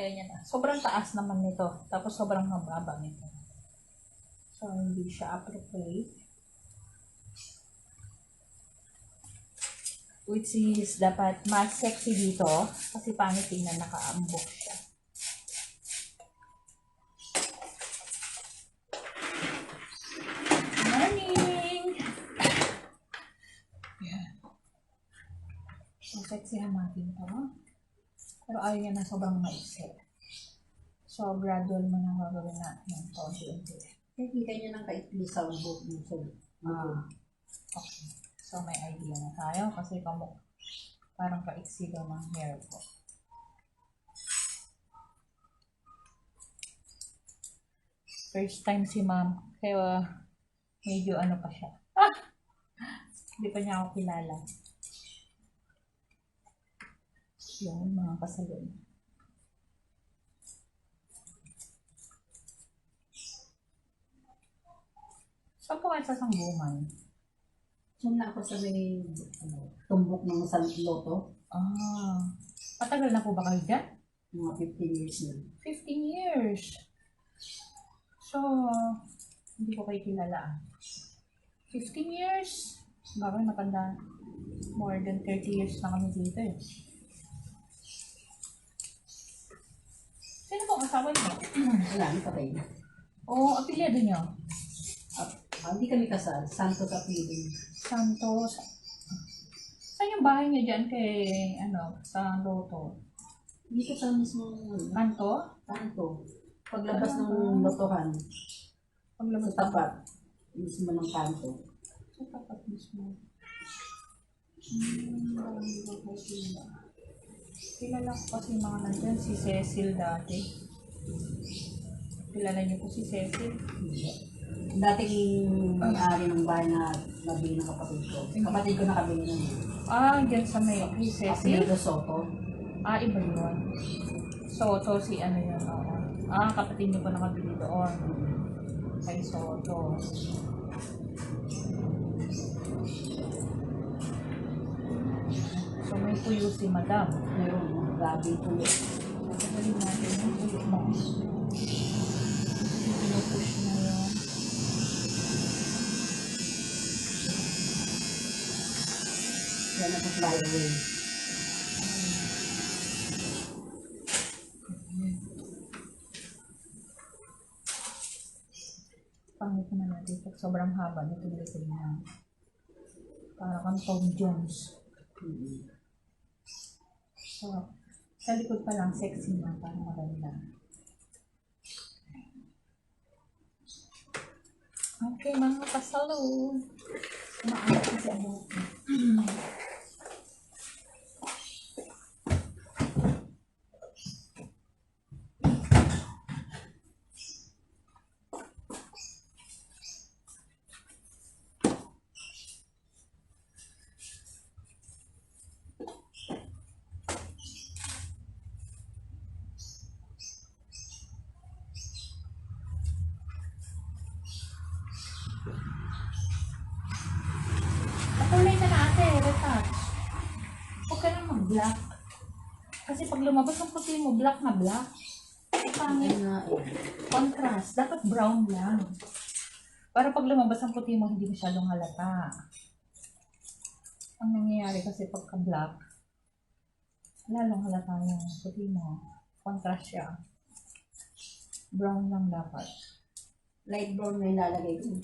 kaya niya na. Sobrang taas naman nito. Tapos sobrang mababa nito. So, hindi siya appropriate. Which is dapat mas sexy dito. Kasi pangit tingnan nakaambok siya. Morning! Yan. So, sexihan natin ito. Pero ayaw niya na sobrang maiksi. So, gradual mo nang gagawin natin. Konti-unti. Nakikita niya ng kaikli sa buhok mo. Okay. So, may idea na tayo kasi parang kaiksi daw ng hair ko. First time si ma'am. Kaya medyo ano pa siya. Hindi pa niya ako kilala. Yan, mga kasalon. Saan po kayo sa sangguman? Sumna ako sa may tumbok ng loto. Matagal na po ba kayo dyan? Mga 15 years na. 15 years. So, hindi ko kayo kilala. 15 years? Bakit matanda? More than 30 years na kami dito eh. Sino pong asawa niyo? Wala, patay na. Oo, apelyado niyo? Hindi kami kasal. Santos apelido. Santos. Saan yung bahay niyo dyan kay, sa Loto? Dito sa mismo, Kanto? kanto. Paglabas ng lotohan, Paglabas sa tapat, mismo ng kanto. Sa tapat mismo. Hindi ko kayo kilala. Kilala ko kasi mga nandyan, si Cecil dati. Kilala niyo po si Cecil? Dating may-ari ng bahay na nabili ng kapatid ko. Kapatid ko nakabili na. Dyan sa may Cecil? Apelido Soto. Iba yun. Soto, si ano yun, oo. Kapatid niyo po nakabili doon. Kay Soto. So, may puyo si Madam. Meron, gabi po. Pagkagalin natin yung puyo mo. Pinupush na yun. Yan na po fly away. Pangit naman natin pag sobrang haba nito likod na. Para kang Tom Jones. So, sa likod pa lang sexy na, parang maganda. Okay, mga kasalo. Maayos kasi ano. Patuloy na natin, retouch. Huwag ka nang mag-black. Kasi pag lumabas ang puti mo, black na black. Pangit. Contrast. Dapat brown lang. Para pag lumabas ang puti mo, hindi masyadong halata. Ang nangyayari kasi pagka-black, lalong halata yung puti mo. Contrast siya. Brown lang dapat. Light brown na ilalagay ko.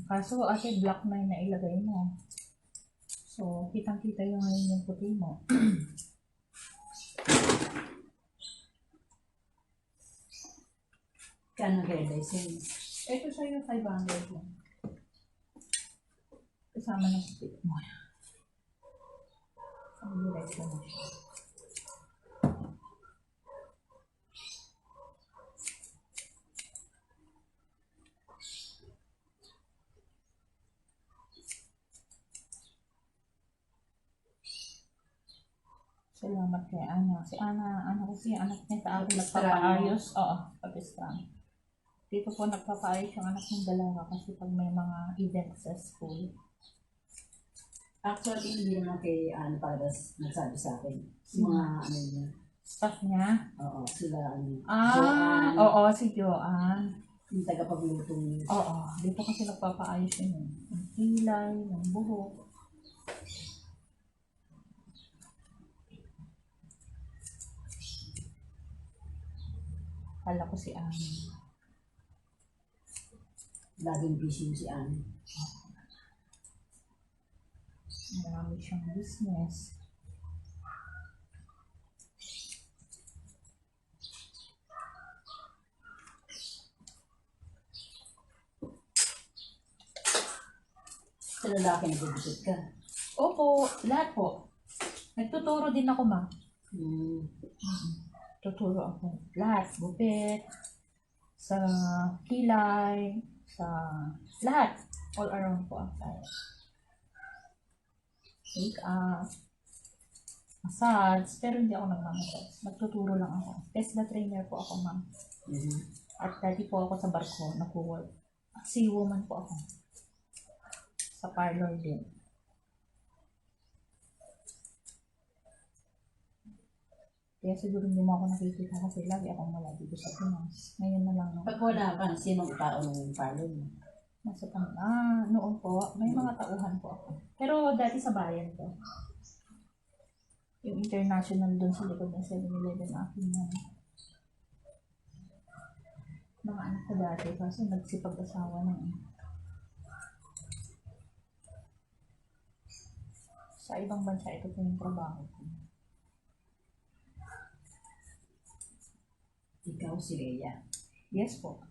Kaso ate, black na yung nailagay mo. So, kitang-kita yung ngayon yung puti mo. Kaya hair dye sense. Ito sa'yo 500 lang. Kasama ng puti mo. Ang direct mo siya. Salamat kay Ana. Si Ana, kasi anak niya sa akin nagpapaayos. Oo, pag-scam. Dito po nagpapaayos yung anak ng dalawa kasi pag may mga events sa school. Actually, hindi naman kay Anne Paras nagsabi sa akin. Mga ano niya. Staff niya? Oo, sila. Ah, oo, si Joanne. Yung tagapagluto niya. Oo, dito kasi nagpapaayos yun. Ng kilay, ng buhok. Kala ko si Annie. Laging busy yung si Anne. Marami siyang business. Sa lalaki nag-visit ka. Opo, lahat po. Nagtuturo din ako, ma. Tuturo ako. Lahat. Gupit, sa kilay, sa lahat. All around po ang tayo. Make up, massage, pero hindi ako nagmamassage. Nagtuturo lang ako. Tesla trainer po ako, ma'am. At dati po ako sa barko, nag-work. Sea woman po ako. Sa parlor din. Kaya siguro hindi mo ako nakikita kasi lagi akong wala dito sa Pinas. Ngayon na lang. No? Pag wala ka, sinong tao ng parlor mo? Nasa noon po, may mga tauhan po ako. Pero dati sa bayan po. Yung international doon sa likod ng 7-Eleven akin na. Mga anak ko dati kasi nagsipag-asawa na eh. Sa ibang bansa ito po yung trabaho ko. Ikaw si Rhea. Yes po.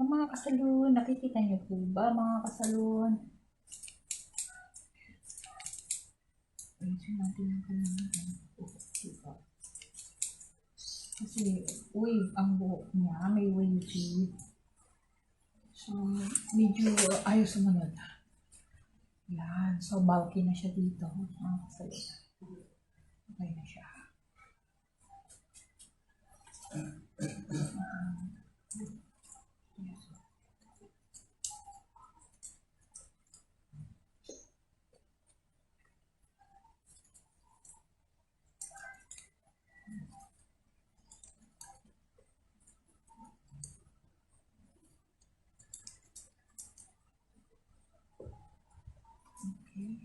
Ang mga kasalon, nakikita niyo po ba mga kasalon? Ayun natin yung kailangan. Kasi wave ang buhok niya, may wavy. So, medyo ayaw sumunod. Yan, so bulky na siya dito. Mga kasalon. Okay na siya. Okay.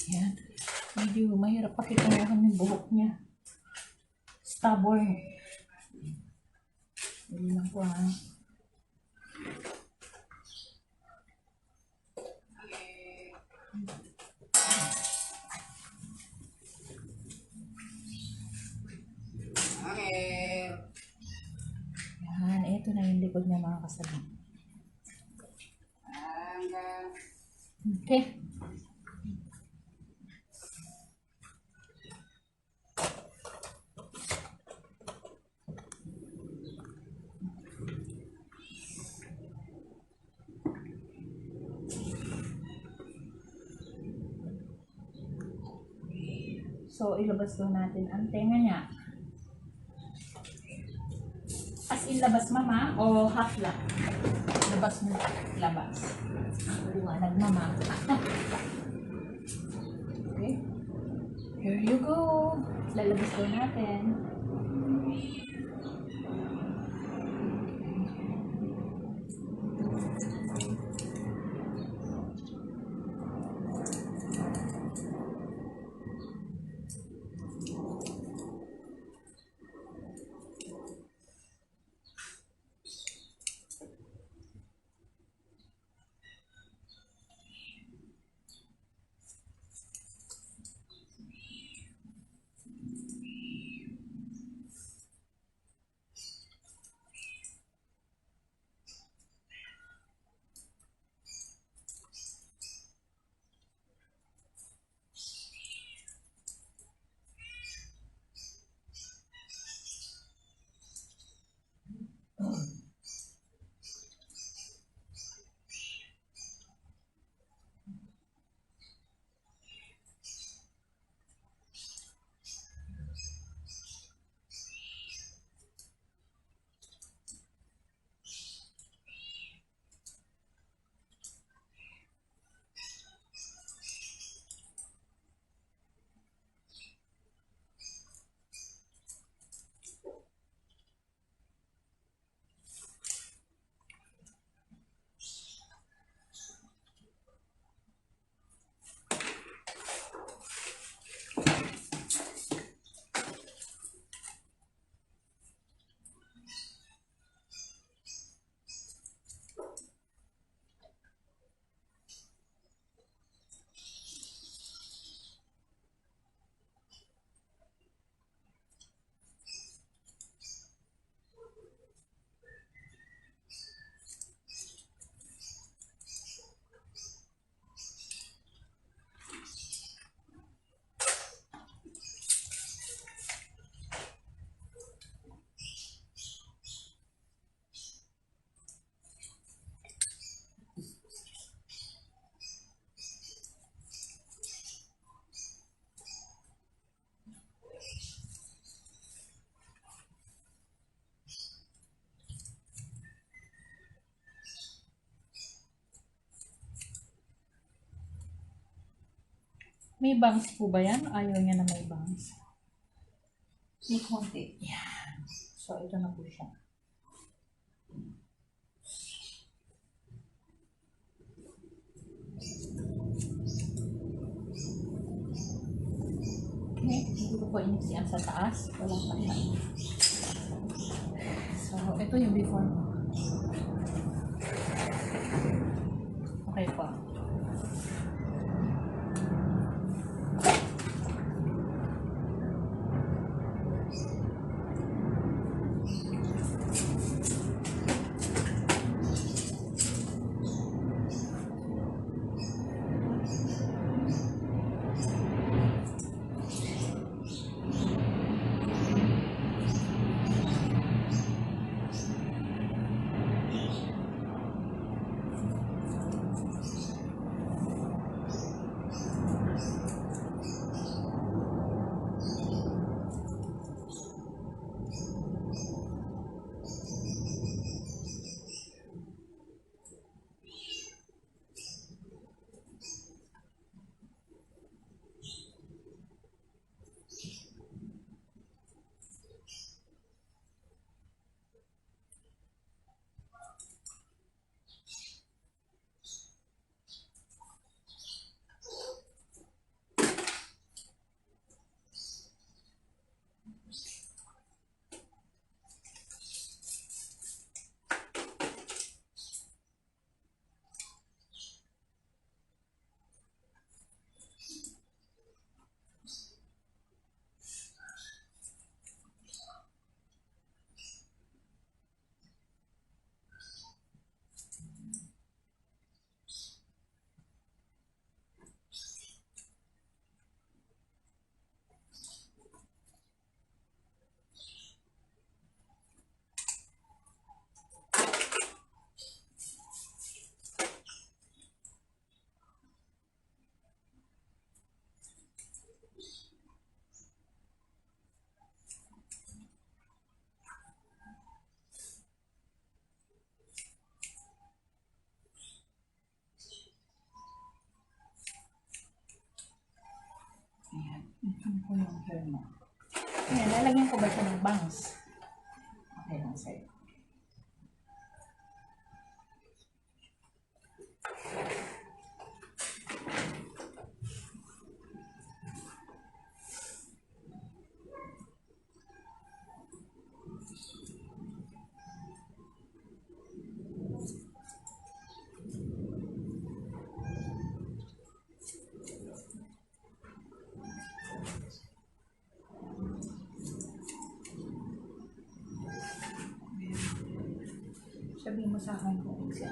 Yan. Medyo mahirap pakitunguhan yung buhok niya. Stubborn. Hindi lang po ha. Yan. Ito na yung likod niya mga kasama. Okay. So, ilabas daw natin ang tenga niya. As in, labas mama o half lang? Labas mo. Labas. Liwanag mama. Okay. Here you go. Lalabas daw natin. May bangs po ba yan? Ayaw niya na may bangs. May konti. Yan. So, ito na po siya. Okay. Hindi ko po iniksiyan sa taas. Wala pa siya. So, ito yung before mo. Okay po. Ayan. Ito po yung hair mo. Ayan, lalagyan ko ba siya ng bangs? Okay lang sa'yo. Sabihin mo sa akin kung exam.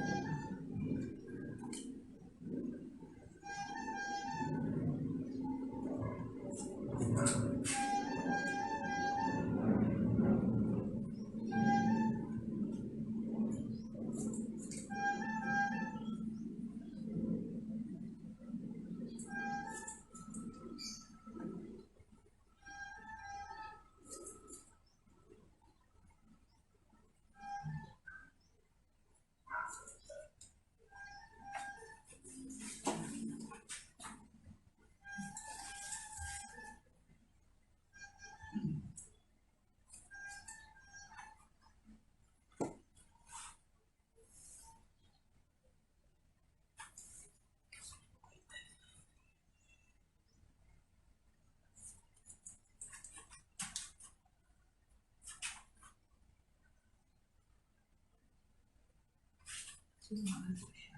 Sumahan ko siya.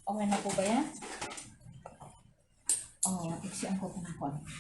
Okay na po ba yan? Iksian ko po ng konti.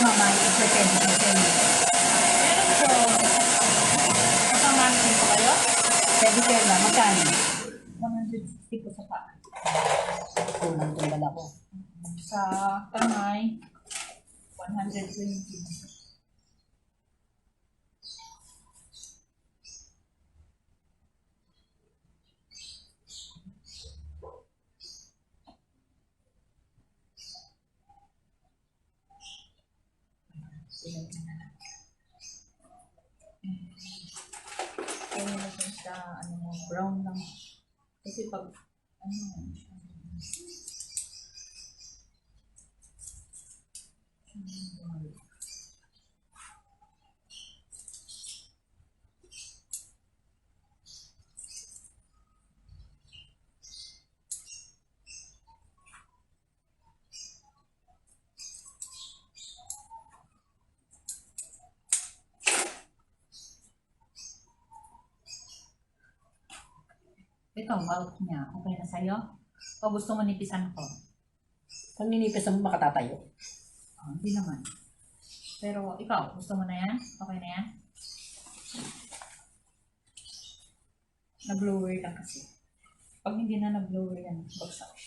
Mama, i-pretend ko sa inyo. Meron po. Isang namin po kayo? Pedicure lang, magkano? 160 po sa paa. Kulang itong dala ko. Sa kamay, 120. Kaya na siya sa brown lang. Kasi pag ito, bulk niya. Okay na sa'yo? O gusto mo nipisan ko? Kung ninipis ang makatatayo. Hindi naman. Pero ikaw, gusto mo na yan? Okay na yan? Nag-blower lang kasi. Pag hindi na nag-blower yan, bagsak siya.